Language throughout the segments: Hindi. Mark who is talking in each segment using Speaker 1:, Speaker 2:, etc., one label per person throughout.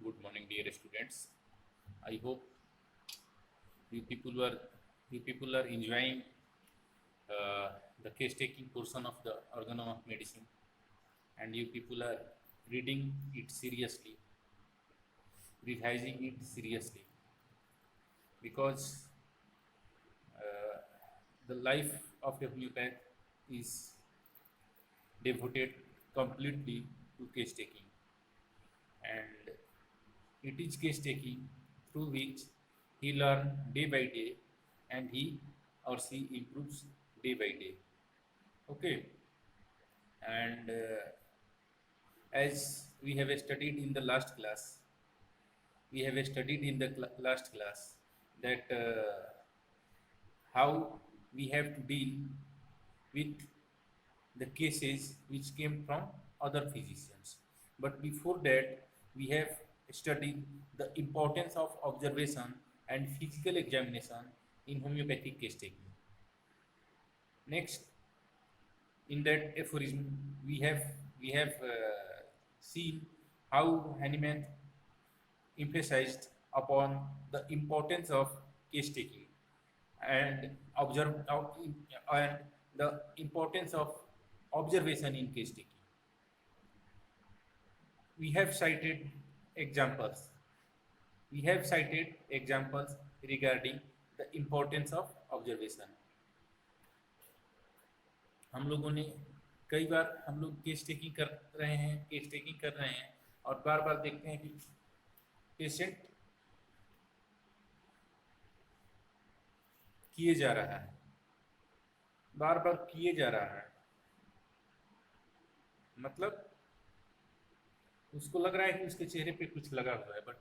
Speaker 1: Good morning, dear students. I hope you people were you people are enjoying the case taking portion of the organon of medicine, and you people are reading it seriously, revising it seriously, because uh, the life of a homeopath is devoted completely to case taking, and it is case taking through which he learns day by day and he or she improves day by day. Okay, and as we have studied in the last class, we have studied in the last class that how we have to deal with the cases which came from other physicians. But before that, we have studied the importance of observation and physical examination in homeopathic case taking. Next, in that aphorism, we have seen how Hahnemann emphasized upon the importance of case taking and and the importance of observation in case taking. We have cited examples. We have cited examples regarding the importance of observation. हम लोगों ने कई बार हम लोग केस टेकिंग कर रहे हैं और बार बार देखते हैं कि पेशेंट किए जा रहा है, बार बार किए जा रहा है, मतलब उसको लग रहा है कि उसके चेहरे पे कुछ लगा हुआ है, बट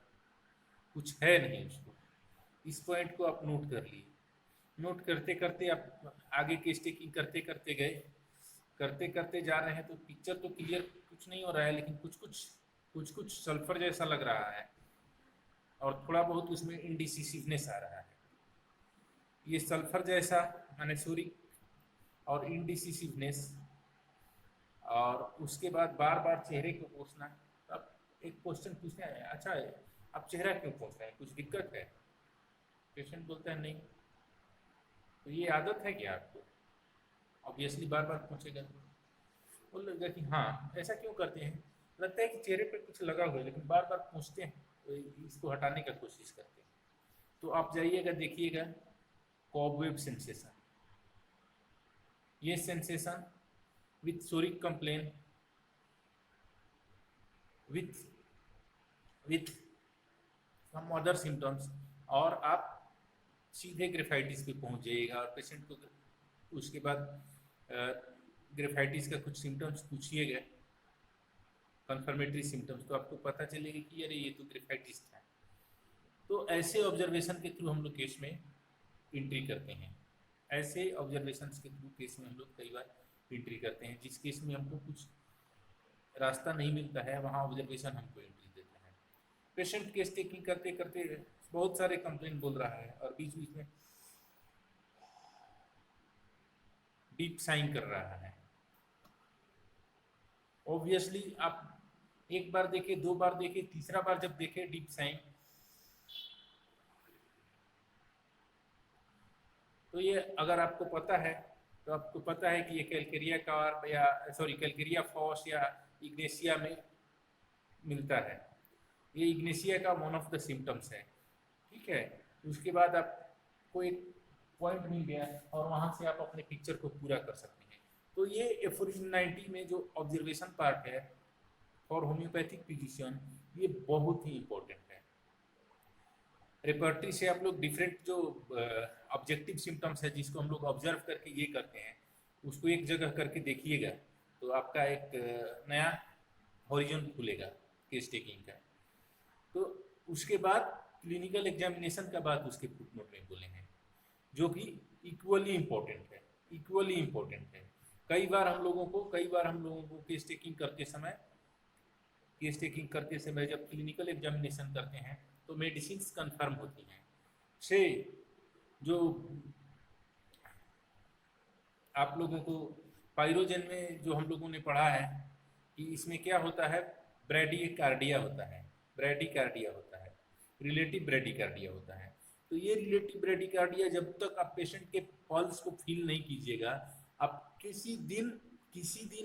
Speaker 1: कुछ है नहीं उसको। इस पॉइंट को आप नोट कर लिए। नोट करते करते आप आगे केस टेकिंग करते करते गए, करते करते जा रहे हैं तो पिक्चर तो क्लियर कुछ नहीं हो रहा है, लेकिन कुछ कुछ सल्फर जैसा लग रहा है और थोड़ा बहुत उसमें इंडिसिसिवनेस आ रहा है। ये सल्फर जैसा माने सोरिक और इंडिसिसिवनेस, और उसके बाद बार बार चेहरे को पोंछना। अब एक क्वेश्चन पूछना है, अच्छा है आप चेहरा क्यों पोंछ रहे हैं, कुछ दिक्कत है? पेशेंट बोलता है नहीं। तो ये आदत है क्या आपको? ऑब्वियसली बार बार पूछेगा, बोलेगा कि हाँ। ऐसा क्यों करते हैं? लगता है कि चेहरे पे कुछ लगा हुआ है, लेकिन बार बार पूछते हैं तो इसको हटाने का कोशिश करते हैं। तो आप जाइएगा, देखिएगा कॉबवेब सेंसेशन। ये sensation with psoric complain with with some other symptoms, और आप सीधे ग्रेफाइटिस पे पहुंच जाइएगा और पेशेंट को उसके बाद ग्रेफाइटिस का कुछ सिम्टम्स पूछिएगा, कंफर्मेटरी सिम्टम्स, तो आपको पता चलेगा कि अरे ये तो ग्रेफाइटिस था। तो ऐसे ऑब्जर्वेशन के थ्रू हम लोग केस में एंट्री करते हैं। ऐसे ऑब्जर्वेशन के थ्रू केस में हम लोग कई बार एंट्री करते हैं। जिस केस में हमको कुछ रास्ता नहीं मिलता है, वहाँ ऑब्जर्वेशन हमको एंट्री देता है। पेशेंट केस टेकिंग करते करते बहुत सारे कंप्लेंट बोल रहा है और बीच बीच में डीप साइन कर रहा है। ऑब्वियसली आप एक बार देखे, दो बार देखे, तीसरा बार जब देखे डीप साइन, तो ये अगर आपको पता है तो आपको पता है कि ये कैलकेरिया कार्प या कैलकेरिया फॉस या इग्नेशिया में मिलता है। ये इग्नेशिया का वन ऑफ द सिम्टम्स है, ठीक है। उसके बाद आपको एक पॉइंट मिल गया और वहाँ से आप अपने पिक्चर को पूरा कर सकते हैं। तो ये एफोरिज्म 90 में जो ऑब्जर्वेशन पार्ट है फॉर होम्योपैथिक फिजिशियन, ये बहुत ही इंपॉर्टेंट है। रेपर्टरी से आप लोग डिफरेंट जो ऑब्जेक्टिव सिम्टम्स है जिसको हम लोग ऑब्जर्व करके ये करते हैं, उसको एक जगह करके देखिएगा तो आपका एक नया हॉरिजन खुलेगा केस टेकिंग का। तो उसके बाद क्लिनिकल एग्जामिनेशन का बात उसके फुटनोट में बोले हैं, जो कि इक्वली इम्पोर्टेंट है, इक्वली इम्पोर्टेंट है। कई बार हम लोगों को केस टेकिंग करते समय जब क्लिनिकल एग्जामिनेशन करते हैं तो मेडिसिन कंफर्म होती हैं। से जो आप लोगों को पायरोजन में जो हम लोगों ने पढ़ा है कि इसमें क्या होता है, ब्रैडिकार्डिया होता है। ब्रेडिकार्डिया होता है, रिलेटिव ब्रेडिकार्डिया होता है। तो ये रिलेटिव ब्रेडिकार्डिया जब तक आप पेशेंट के पल्स को फील नहीं कीजिएगा, आप किसी दिन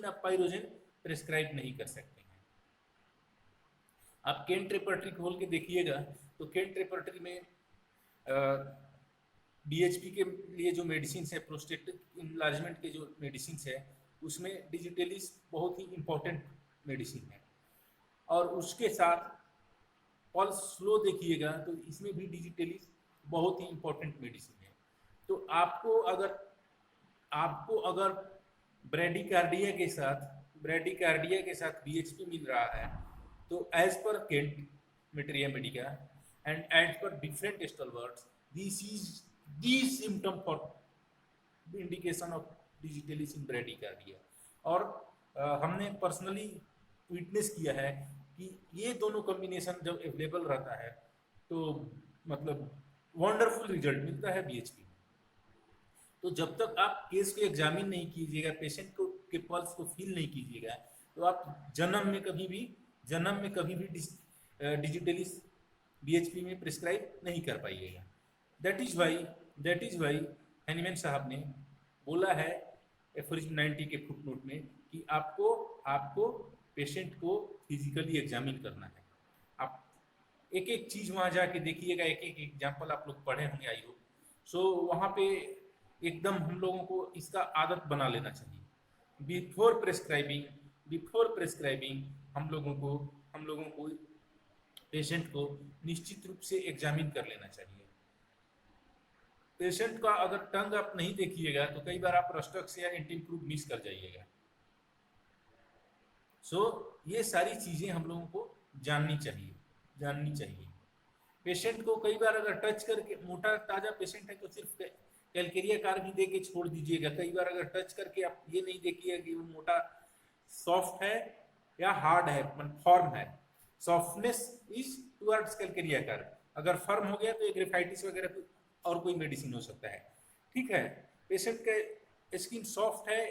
Speaker 1: आप पायरोजन प्रेस्क्राइब नहीं कर सकते हैं। आप केंट रेपर्टरी खोल के देखिएगा तो केंट रेपर्टरी में बीएचपी के लिए जो मेडिसिन है, प्रोस्टेटिक इनलार्जमेंट के जो मेडिसिन है, उसमें डिजिटलिस बहुत ही इम्पोर्टेंट मेडिसिन है। और उसके साथ पल्स स्लो देखिएगा तो इसमें भी डिजिटलिस बहुत ही इम्पोर्टेंट मेडिसिन है। तो आपको अगर ब्रेडिकार्डिया के साथ बीएचपी मिल रहा है, तो as per Kent materia medica and as per different stalwarts, this is the symptom for indication of digitalis in bradycardia. और हमने पर्सनली विटनेस किया है कि ये दोनों कॉम्बिनेशन जब अवेलेबल रहता है तो मतलब वंडरफुल रिजल्ट मिलता है बीएचपी में। तो जब तक आप केस को एग्जामिन नहीं कीजिएगा, पेशेंट को के पल्स को फील नहीं कीजिएगा, तो आप जन्म में कभी भी डिजिटलिस बीएचपी में प्रिस्क्राइब नहीं कर पाइएगा। दैट इज वाई हैनीमैन साहब ने बोला है एफोरिज्म 90 के फुटनोट में कि आपको पेशेंट को फिजिकली एग्जामिन करना है। आप एक एक चीज वहां जाके देखिएगा, एक एक एग्जाम्पल आप लोग पढ़े होंगे आई होप। सो वहां पे एकदम हम लोगों को इसका आदत बना लेना चाहिए। बिफोर प्रेस्क्राइबिंग हम लोगों को पेशेंट को निश्चित रूप से एग्जामिन कर लेना चाहिए। पेशेंट का अगर टंग आप नहीं देखिएगा तो कई बार आप रस्टक्स या एंटीम्प्रूव मिस कर जाइएगा। सो ये सारी चीजें हम लोगों को जाननी चाहिए। पेशेंट को कई बार अगर टच करके, मोटा ताजा पेशेंट है तो सिर्फ कैलकेरिया कार भी दे के छोड़ दीजिएगा। कई बार अगर टच करके आप ये नहीं देखिएगा कि वो मोटा सॉफ्ट है या हार्ड है, फॉर्म है। Softness is towards Calcarea car, अगर फर्म हो गया तो ग्रेफाइटिस वगैरह और कोई मेडिसिन हो सकता है। ठीक है, पेशेंट का स्किन सॉफ्ट है,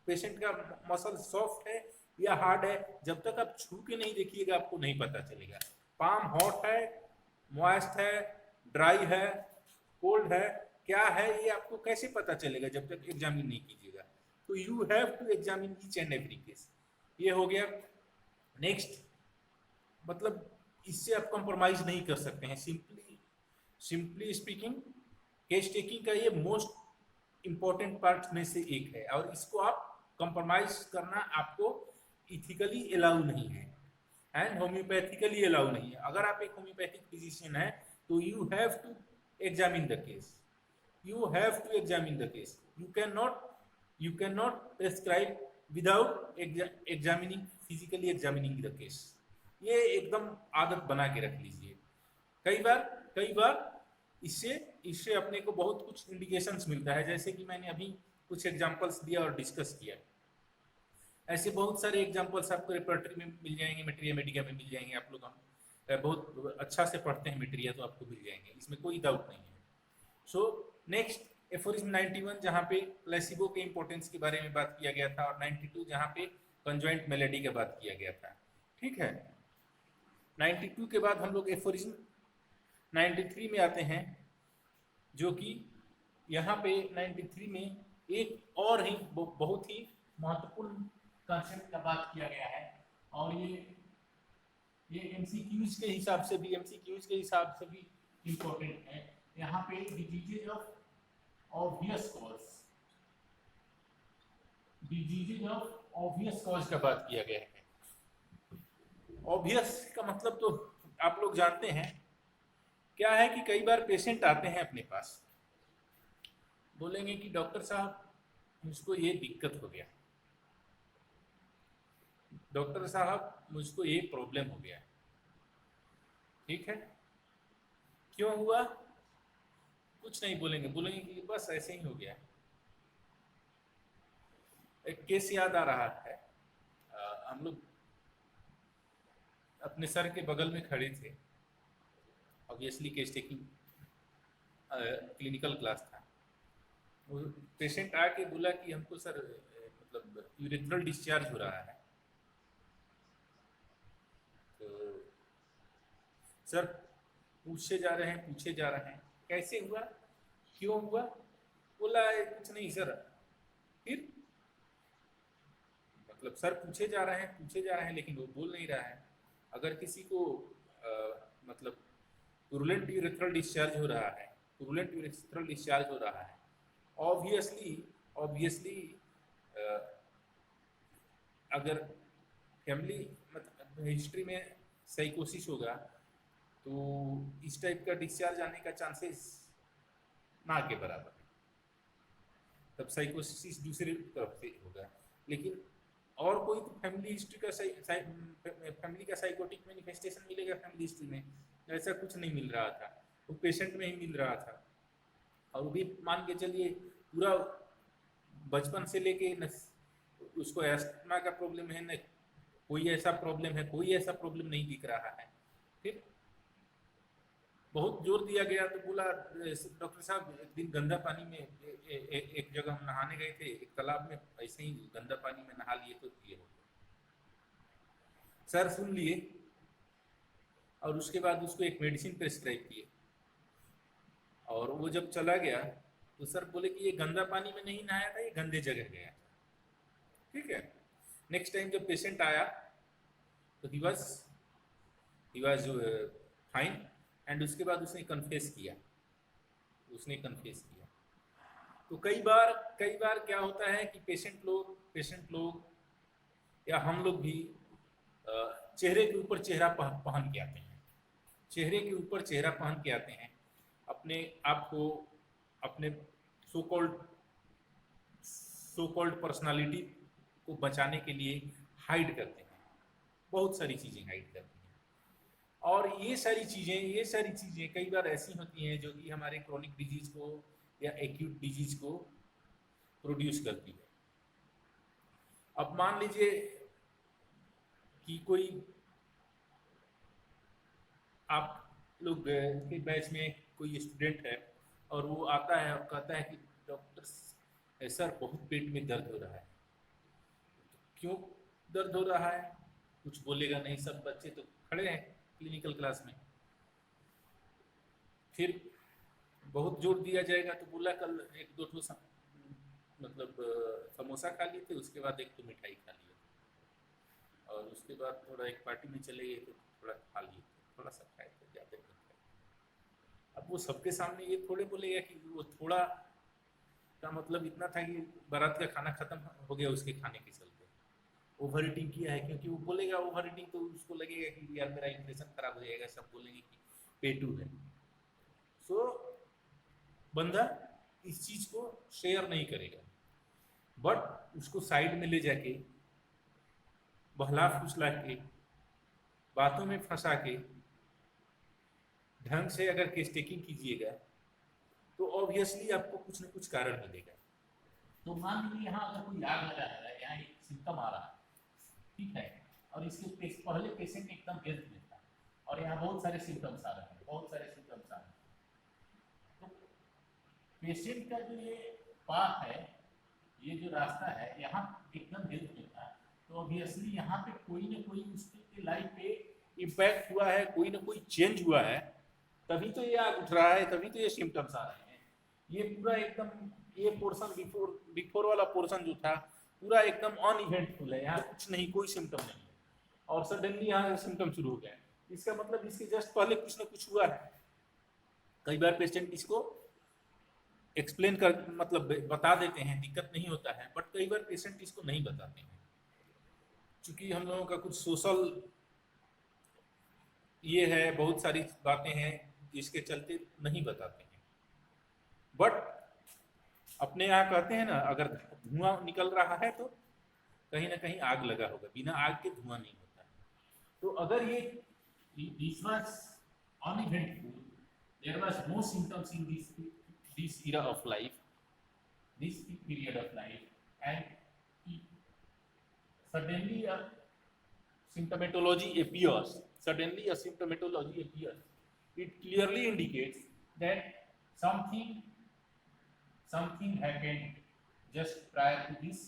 Speaker 1: पेशेंट का मसल सॉफ्ट है या हार्ड है, जब तक आप छू के नहीं देखिएगा आपको नहीं पता चलेगा। पाम हॉट है, मॉइस्ट है, ड्राई है, कोल्ड है, क्या है, ये आपको कैसे पता चलेगा जब तक एग्जामिन नहीं कीजिएगा। तो you have to examine each and every case. ये हो गया। नेक्स्ट, मतलब इससे आप कॉम्प्रोमाइज नहीं कर सकते हैं। सिंपली स्पीकिंग, केस टेकिंग का ये मोस्ट इंपॉर्टेंट पार्ट में से एक है और इसको आप कॉम्प्रोमाइज करना आपको इथिकली अलाउ नहीं है एंड होम्योपैथिकली अलाउ नहीं है। अगर आप एक होम्योपैथिक फिजिशियन है तो you have to examine the case. You cannot prescribe without physically examining the case। ये एकदम आदत बना के रख लीजिए। कई बार इससे अपने को बहुत कुछ इंडिकेशंस मिलता है, जैसे कि मैंने अभी कुछ एग्जांपल्स दिया और डिस्कस किया। ऐसे बहुत सारे एग्जांपल्स आपको रेपर्टरी में मिल जाएंगे, मेटेरिया मेडिका में मिल जाएंगे। आप लोग हम बहुत अच्छा से पढ़ते हैं मेटेरिया, तो आपको मिल जाएंगे, इसमें कोई डाउट नहीं है। सो नेक्स्ट, एफोरिज्म 91 जहाँ पे प्लेसिबो के इंपॉर्टेंस के बारे में बात किया गया था और 92 जहाँ पे कंजॉइंट मेलेडी की बात किया गया था। ठीक है, 92 के बाद हम लोग एफोरिज्म 93 में आते हैं, जो कि यहाँ पे 93 में एक और ही बहुत ही महत्वपूर्ण कंसेप्ट का बात किया गया है और ये एमसीक्यूज के हिसाब से भी इम्पोर्टेंट है। यहाँ पे डिजीजेज ऑफ ऑब्वियस कॉज का बात किया गया है। ऑब्वियस का मतलब तो आप लोग जानते हैं क्या है कि कई बार पेशेंट आते हैं अपने पास, बोलेंगे कि डॉक्टर साहब मुझको ये दिक्कत हो गया, डॉक्टर साहब मुझको ये प्रॉब्लम हो गया। ठीक है, क्यों हुआ? कुछ नहीं बोलेंगे कि बस ऐसे ही हो गया। एक केस याद आ रहा है, हम लोग अपने सर के बगल में खड़े थे, obviously case taking clinical class था। वो पेशेंट आके बोला कि हमको सर मतलब यूरेथ्रल डिस्चार्ज हो रहा है। तो सर पूछे जा रहे हैं, पूछे जा रहे हैं, कैसे हुआ, क्यों हुआ? बोला कुछ नहीं सर। फिर मतलब सर पूछे जा रहे हैं, पूछे जा रहे हैं, लेकिन वो बोल नहीं रहा है। अगर किसी को मतलब पुरुलेंट यूरेथ्रल डिस्चार्ज हो रहा है, पुरुलेंट यूरेथ्रल डिस्चार्ज हो रहा है, ऑब्वियसली ऑब्वियसली अगर फैमिली मतलब हिस्ट्री में साइकोसिस होगा तो इस टाइप का डिस्चार्ज आने का चांसेस ना के बराबर है। तब साइकोसिस दूसरी तरफ से होगा। लेकिन और कोई तो फैमिली हिस्ट्री का फैमिली का साइकोटिक मैनिफेस्टेशन मिलेगा फैमिली हिस्ट्री में? ऐसा कुछ नहीं मिल रहा था, वो पेशेंट में ही मिल रहा था। और वो भी मान के चलिए पूरा बचपन से लेके उसको एस्थमा का प्रॉब्लम है, न कोई ऐसा प्रॉब्लम है, कोई ऐसा प्रॉब्लम नहीं दिख रहा है। फिर बहुत जोर दिया गया तो बोला डॉक्टर साहब एक दिन गंदा पानी में एक जगह हम नहाने गए थे, एक तालाब में, ऐसे ही गंदा पानी में नहा लिए तो ये हो गया। सर सुन लिए और उसके बाद उसको एक मेडिसिन प्रेस्क्राइब किए। और वो जब चला गया तो सर बोले कि ये गंदा पानी में नहीं नहाया था, ये गंदे जगह गया था। ठीक है। नेक्स्ट टाइम जब पेशेंट आया तो ही वाज फाइन। एंड उसके बाद उसने कन्फेस किया, तो कई बार क्या होता है कि पेशेंट लोग या हम लोग भी चेहरे के ऊपर चेहरा पहन के आते हैं, चेहरे के ऊपर चेहरा पहन के आते हैं, अपने आप को अपने सो कॉल्ड पर्सनालिटी को बचाने के लिए हाइड करते हैं, बहुत सारी चीज़ें हाइड करते हैं। और ये सारी चीज़ें कई बार ऐसी होती हैं जो कि हमारे क्रोनिक डिजीज को या एक्यूट डिजीज को प्रोड्यूस करती है। अब मान लीजिए कि कोई आप लोग के बैच में कोई स्टूडेंट है और वो आता है और कहता है कि डॉक्टर सर बहुत पेट में दर्द हो रहा है। क्यों दर्द हो रहा है? कुछ बोलेगा नहीं, सब बच्चे तो खड़े हैं क्लिनिकल क्लास में। फिर बहुत जोर दिया जाएगा तो बोला कल एक दो ठो मतलब समोसा खा लिए थे, उसके बाद एक तो मिठाई खा लिए थे, और उसके बाद थोड़ा एक पार्टी में चले गए तो थोड़ा खा लिए थे, थोड़ा सा खाए थे, ज़्यादा नहीं खाए। अब वो सबके सामने ये थोड़े बोलेगा कि वो थोड़ा का मतलब इतना था कि बारात का खाना खत्म हो गया उसके खाने के चलते, ओवर ईटिंग किया है। क्योंकि वो बोलेगा ओवर ईटिंग तो उसको लगेगा कि यार मेरा इंप्रेशन खराब हो जाएगा, सब बोलेंगे कि पेटू है। सो बंदा इस चीज को शेयर नहीं करेगा, बट उसको साइड में ले जाके बहला फुसला के बातों में फंसा के ढंग से अगर केस टेकिंग कीजिएगा तो ऑब्वियसली आपको कुछ न कुछ कारण मिलेगा। तो मान लीजिए यहाँ अगर कोई आग लगा है, यहाँ एक सिम्टम आ रहा है, ठीक है, और इसके पहले पेशेंट एकदम हेल्थ में था और यहाँ बहुत सारे सिम्टम्स आ रहे हैं, तो पेशेंट का जो ये पाथ है, ये जो रास्ता है, यहाँ एकदम हेल्थ में था, तो ऑब्वियसली यहाँ पे कोई ना कोई उसके लाइफ पे इम्पैक्ट हुआ है, कोई ना कोई चेंज हुआ है, तभी तो ये आग उठ रहा है, तभी तो ये सिम्टम्स आ रहे हैं। ये पूरा एकदम ये पोर्शन बिफोर वाला पोर्शन जो था पूरा एकदम अनइवेंटफुल है, यहाँ कुछ नहीं, कोई सिम्टम नहीं है, और सडनली यहाँ सिम्टम शुरू हो गया। इसका मतलब इसके जस्ट पहले कुछ ना कुछ हुआ है। कई बार पेशेंट इसको एक्सप्लेन कर मतलब बता देते हैं, दिक्कत नहीं होता है, बट कई बार पेशेंट इसको नहीं बताते हैं, क्योंकि हम लोगों का कुछ सोशल ये है, बहुत सारी बातें हैं जिसके चलते नहीं बताते हैं। बट अपने यहाँ कहते हैं ना, अगर धुआं निकल रहा है तो कहीं ना कहीं आग लगा होगा, बिना आग के धुआं नहीं होता है। तो अगर ये this was uneventful, there was no symptoms in this era of life, this period of life, and suddenly a symptomatology appears, it clearly indicates that something happened just prior to this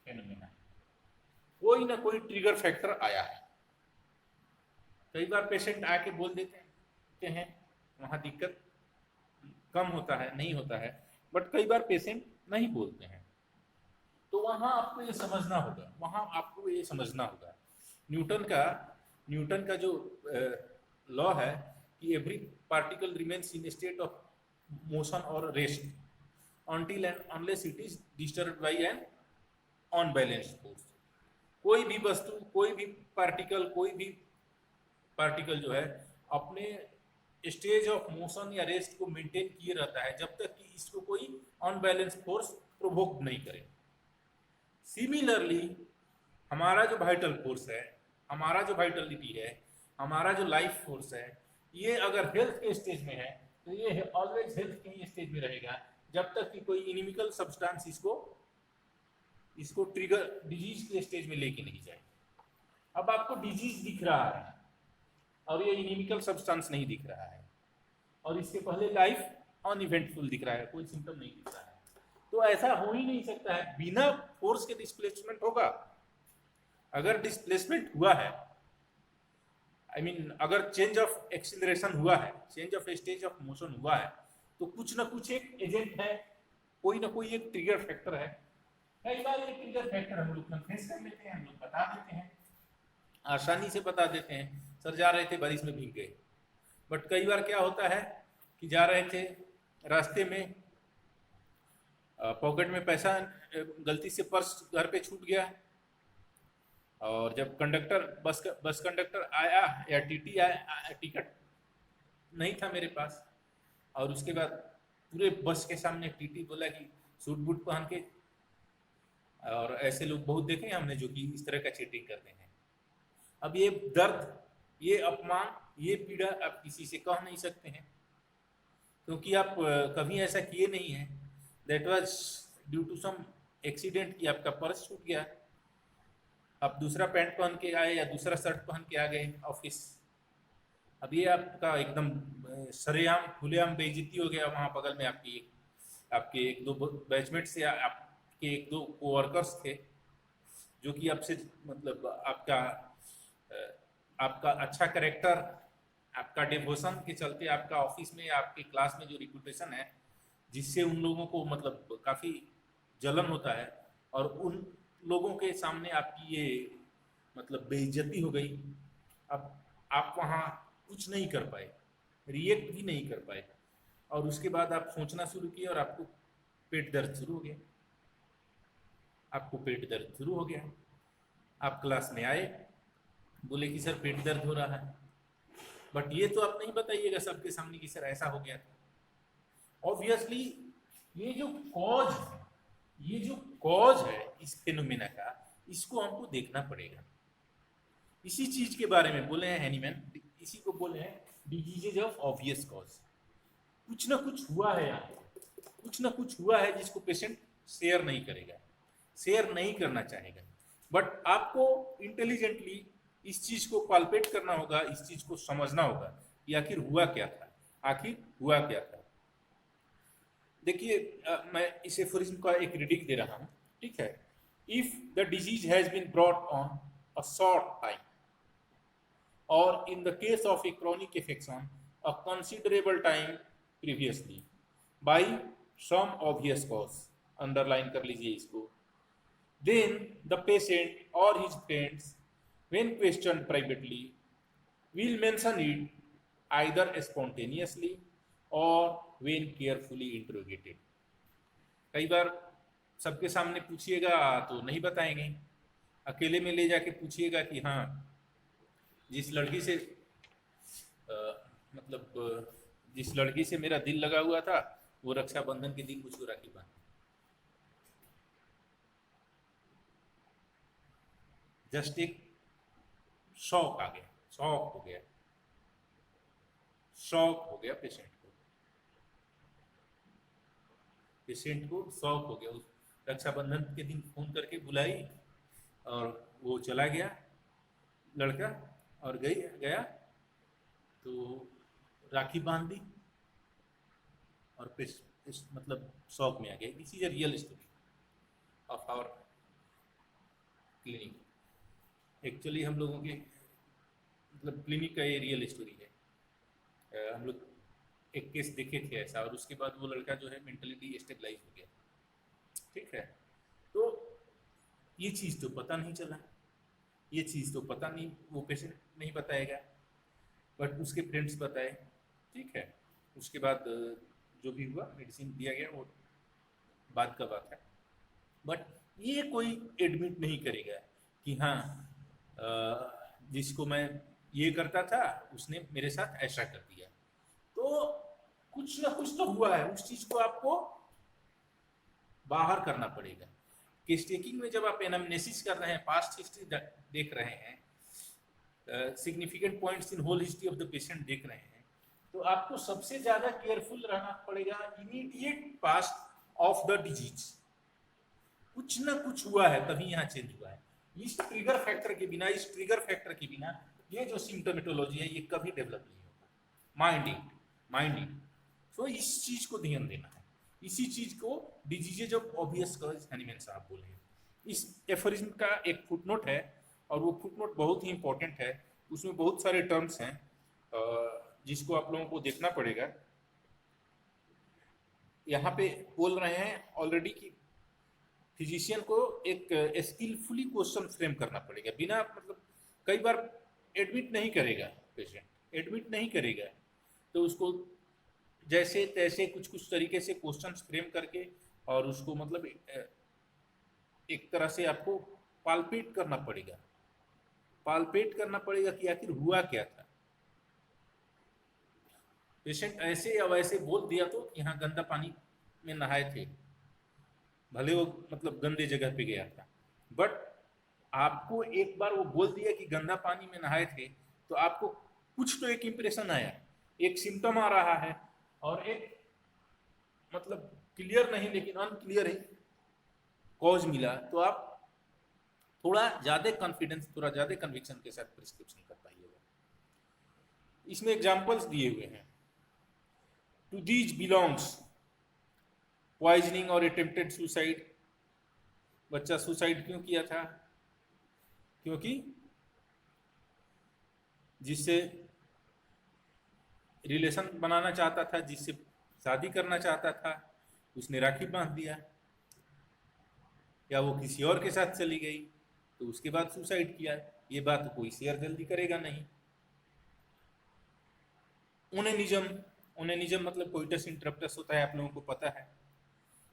Speaker 1: phenomena, कोई ना कोई ट्रिगर फैक्टर आया है। कई बार पेशेंट आके बोल देते हैं बोलते हैं वहाँ दिक्कत कम होता है, नहीं होता है, बट कई बार पेशेंट नहीं बोलते हैं। तो वहाँ आपको ये समझना होगा, वहाँ आपको ये समझना होगा न्यूटन का न्यूटन का जो लॉ है कि every particle remains in state of motion और rest until and unless it is disturbed by an unbalanced force। कोई भी वस्तु, कोई भी पार्टिकल जो है अपने स्टेज ऑफ मोशन या रेस्ट को मेंटेन किए रहता है जब तक कि इसको कोई अनबैलेंस फोर्स प्रोवोक नहीं करे। सिमिलरली हमारा जो वाइटल फोर्स है, हमारा जो वाइटलिटी है, हमारा जो लाइफ फोर्स है, ये अगर हेल्थ के स्टेज में है तो ये ऑलवेज हेल्थ के ही स्टेज में रहेगा जब तक कि कोई इनिमिकल सब्सटेंस इसको ट्रिगर डिजीज के स्टेज में लेके नहीं जाए। अब आपको डिजीज दिख रहा है और ये इनिमिकल सब्सटेंस नहीं दिख रहा है और इसके पहले लाइफ अनइवेंटफुल दिख रहा है, कोई सिम्टम नहीं दिख रहा है, तो ऐसा हो ही नहीं सकता है। बिना फोर्स के डिस्प्लेसमेंट होगा। अगर डिस्प्लेसमेंट हुआ है, अगर चेंज ऑफ एक्सीलरेशन हुआ है, change of stage of motion हुआ है, तो कुछ ना कुछ एक एजेंट है, कोई ना कोई एक ट्रिगर फैक्टर है। कई बार ये ट्रिगर फैक्टर हम लोग कन्फेस कर लेते हैं, हम लोग बता देते हैं, आसानी से बता देते हैं, सर जा रहे थे बारिश में भीग गए। बट कई बार क्या होता है कि जा रहे थे, रास्ते में पॉकेट में पैसा, गलती से पर्स घर पे छूट गया, और जब बस कंडक्टर आया या टीटी आया, टिकट नहीं था मेरे पास, और उसके बाद पूरे बस के सामने टीटी बोला कि सूट बूट पहन के, और ऐसे लोग बहुत देखे हैं हमने जो कि इस तरह का चीटिंग करते हैं। अब ये दर्द, ये अपमान, ये पीड़ा आप किसी से कह नहीं सकते हैं क्योंकि आप कभी ऐसा किए नहीं हैं। That was due to some accident कि आपका पर्स छूट गया, आप दूसरा पैंट पहन के आए या दूसरा शर्ट पहन के आ गए ऑफिस। अब ये आपका एकदम सरेआम खुलेआम बेइज्जती हो गया। वहाँ बगल में आपके एक दो बैचमेट से, आपके एक दो कोवर्कर्स थे जो कि आपसे मतलब आपका अच्छा कैरेक्टर, आपका डिवोशन के चलते आपका ऑफिस में, आपके क्लास में जो रिपुटेशन है, जिससे उन लोगों को मतलब काफ़ी जलन होता है, और उन लोगों के सामने आपकी ये मतलब बेइज्जती हो गई। अब आप वहाँ कुछ नहीं कर पाए, रिएक्ट भी नहीं कर पाए, और उसके बाद आप सोचना शुरू किए और आपको पेट दर्द शुरू हो गया। आप क्लास में आए, बोले कि सर पेट दर्द हो रहा है, बट ये तो आप नहीं बताइएगा सबके सामने कि सर ऐसा हो गया था। ऑब्वियसली ये जो कॉज है इस फिनोमेना का, इसको हमको देखना पड़ेगा। इसी चीज के बारे में बोले हैं हैनीमैन, इसी को बोले हैं डिजीजेज ऑफ ऑब्वियस कॉज। कुछ ना कुछ हुआ है यहाँ, कुछ ना कुछ हुआ है जिसको पेशेंट शेयर नहीं करेगा, शेयर नहीं करना चाहेगा, बट आपको इंटेलिजेंटली इस चीज को पाल्पेट करना होगा, इस चीज को समझना होगा कि आखिर हुआ क्या था। देखिए मैं इस एफोरिज्म का एक रीडिंग दे रहा हूँ, ठीक है। If the disease has been brought on a short time, or in the case of a chronic affection a considerable time previously by some obvious cause, underline कर लीजिए इसको, then the patient or his friends when questioned privately will mention it either spontaneously or when carefully interrogated। कई बार सबके सामने पूछिएगा तो नहीं बताएंगे, अकेले में ले जाके पूछिएगा कि हाँ जिस लड़की से जिस लड़की से मेरा दिल लगा हुआ था वो रक्षाबंधन के दिन मुझको राखी बांधी। जस्ट एक शौक आ गया, शौक हो गया पेशेंट को शौक हो गया। उस रक्षाबंधन के दिन फोन करके बुलाई और वो चला गया लड़का, और गया तो राखी बांध दी और मतलब शौक में आ गया। This is a real story of our clinic. Actually हम लोगों के मतलब क्लिनिक का ये रियल स्टोरी है। हम लोग एक केस देखे थे ऐसा, और उसके बाद वो लड़का जो है मेंटली डिस्टेबलाइज हो गया। ठीक है, तो ये चीज़ तो पता नहीं चला, ये चीज़ तो पता नहीं, वो पेशेंट नहीं बताएगा, बट उसके फ्रेंड्स बताए। ठीक है, उसके बाद जो भी हुआ मेडिसिन दिया गया वो बाद का बात है। बट ये कोई एडमिट नहीं करेगा कि हाँ जिसको मैं ये करता था उसने मेरे साथ ऐसा कर दिया। तो कुछ ना कुछ तो हुआ है, उस चीज को आपको बाहर करना पड़ेगा। केस टेकिंग में जब आप एनामनेसिस कर रहे हैं, पास्ट हिस्ट्री देख रहे हैं, significant points in whole history of the patient देख रहे हैं, तो आपको सबसे ज्यादा केयरफुल रहना पड़ेगा immediate past of the disease. कुछ ना कुछ हुआ है तभी यहाँ चेंज हुआ है। इस ट्रिगर फैक्टर के बिना, इस ट्रिगर फैक्टर के बिना ये जो सिम्टोमेटोलॉजी है ये कभी डेवलप नहीं होगा। Mind it. तो इस चीज को ध्यान देना है, इसी चीज को diseases of obvious cause Hahnemann साहब बोले हैं। इस एफरिज्म का एक फुटनोट है, और वो फुटनोट बहुत ही इंपॉर्टेंट है। उसमें बहुत सारे टर्म्स हैं जिसको आप लोगों को देखना पड़ेगा। यहाँ पे बोल रहे हैं ऑलरेडी कि फिजिशियन को एक स्किलफुली क्वेश्चन फ्रेम करना पड़ेगा। बिना मतलब कई बार एडमिट नहीं करेगा पेशेंट, एडमिट नहीं करेगा, तो उसको जैसे तैसे कुछ कुछ तरीके से क्वेश्चंस फ्रेम करके और उसको मतलब एक तरह से आपको पाल्पेट करना पड़ेगा, पाल्पेट करना पड़ेगा कि आखिर हुआ क्या था। पेशेंट ऐसे या वैसे बोल दिया तो कि हाँ गंदा पानी में नहाए थे, भले वो मतलब गंदे जगह पे गया था, बट आपको एक बार वो बोल दिया कि गंदा पानी में नहाए थे, तो आपको कुछ तो एक इंप्रेशन आया, एक सिम्टम आ रहा है, और एक मतलब क्लियर नहीं लेकिन अनक्लियर ही कॉज मिला, तो आप थोड़ा ज्यादा कॉन्फिडेंस, थोड़ा ज्यादा कन्विक्शन के साथ प्रिस्क्रिप्शन कर पाइएगा। इसमें एग्जाम्पल्स दिए हुए हैं। टू दीज बिलोंग्स पॉइजनिंग और अटेम्प्टेड सुसाइड। बच्चा सुसाइड क्यों किया था? क्योंकि जिससे रिलेशन बनाना चाहता था, जिससे शादी करना चाहता था, उसने राखी बांध दिया, या वो किसी और के साथ चली गई तो उसके बाद सुसाइड किया। ये बात कोई शेयर जल्दी करेगा नहीं। ओनेनिज्म मतलब कोइटस इंटरप्टस होता है, आप लोगों को पता है।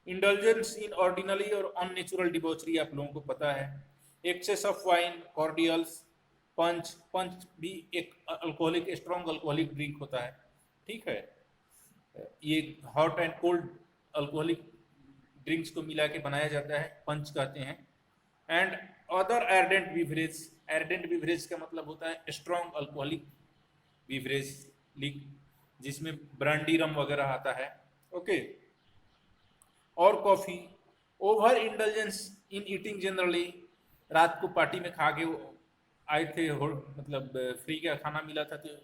Speaker 1: इंडल्जेंस इन ऑर्डिनरी और अननेचुरल डिबॉचरी आप लोगों को पता है। एक्सेस ऑफ वाइन, कॉर्डियल्स, पंच भी एक अल्कोहलिक, स्ट्रॉन्ग अल्कोहलिक ड्रिंक होता है। ठीक है, ये hot and cold alcoholic drinks को मिला के बनाया जाता है, पंच कहते हैं। एंड अदर एर्डेंट बीवरेज, एर्डेंट बीवरेज का मतलब होता है स्ट्रॉन्ग अल्कोहलिक बीवरेज, जिसमें ब्रांडी रम वगैरह आता है। ओके, और कॉफी। ओवर इंडल्जेंस इन ईटिंग जनरली, रात को पार्टी में खा के आए थे, मतलब फ्री का खाना मिला था तो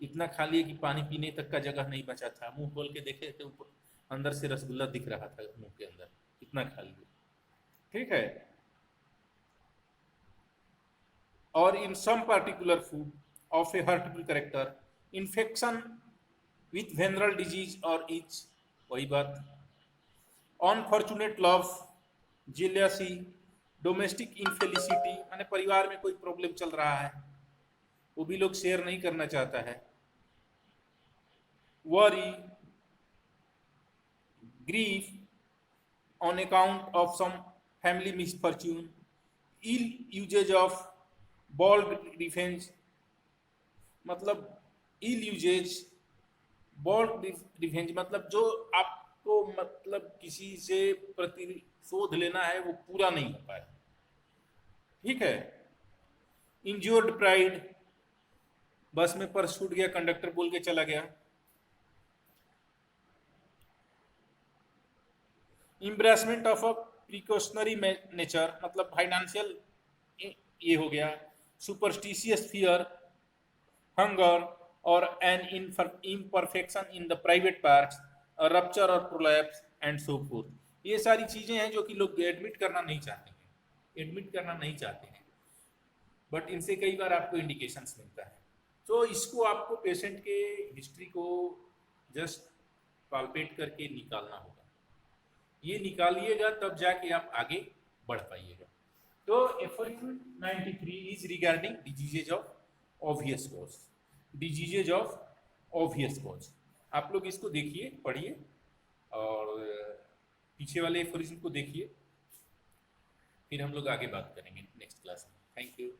Speaker 1: इतना खा लिए कि पानी पीने तक का जगह नहीं बचा था। मुंह खोल के देखे तो अंदर से रसगुल्ला दिख रहा था मुंह के अंदर, इतना खा लिए। ठीक है, और in some particular food of a hurtful character, infection with venereal disease और इच, वही बात। Unfortunate love, jealousy, domestic infelicity, माने परिवार में कोई प्रॉब्लम चल रहा है वो भी लोग शेयर नहीं करना चाहता है। Worry, grief on account of some family misfortune, ill usages of bold defence, मतलब इल यूजेज, बॉल्ड डिफेंस मतलब जो आपको मतलब किसी से प्रतिशोध लेना है वो पूरा नहीं हो पाया। ठीक है, इंज्योर्ड प्राइड, बस में पर्स छूट गया, कंडक्टर बोल के चला गया। Embarrassment of a precautionary nature, मतलब फाइनेंशियल ये हो गया। सुपरस्टिशियस फियर, हंगर, और an imperfection in the private parts, rupture और प्रोलैप्स एंड सो फोर्थ। ये सारी चीजें हैं जो कि लोग एडमिट करना नहीं चाहते हैं, एडमिट करना नहीं चाहते हैं, बट इनसे कई बार आपको इंडिकेशंस मिलता है। तो इसको आपको पेशेंट के हिस्ट्री को जस्ट पाल्पेट करके निकालना होगा। ये निकालिएगा तब जाके आप आगे बढ़ पाइएगा। तो aphorism 93 is regarding diseases of obvious cause. Diseases of obvious cause, आप लोग इसको देखिए, पढ़िए और पीछे वाले एफोरिज्म को देखिए, फिर हम लोग आगे बात करेंगे नेक्स्ट क्लास में। Thank you.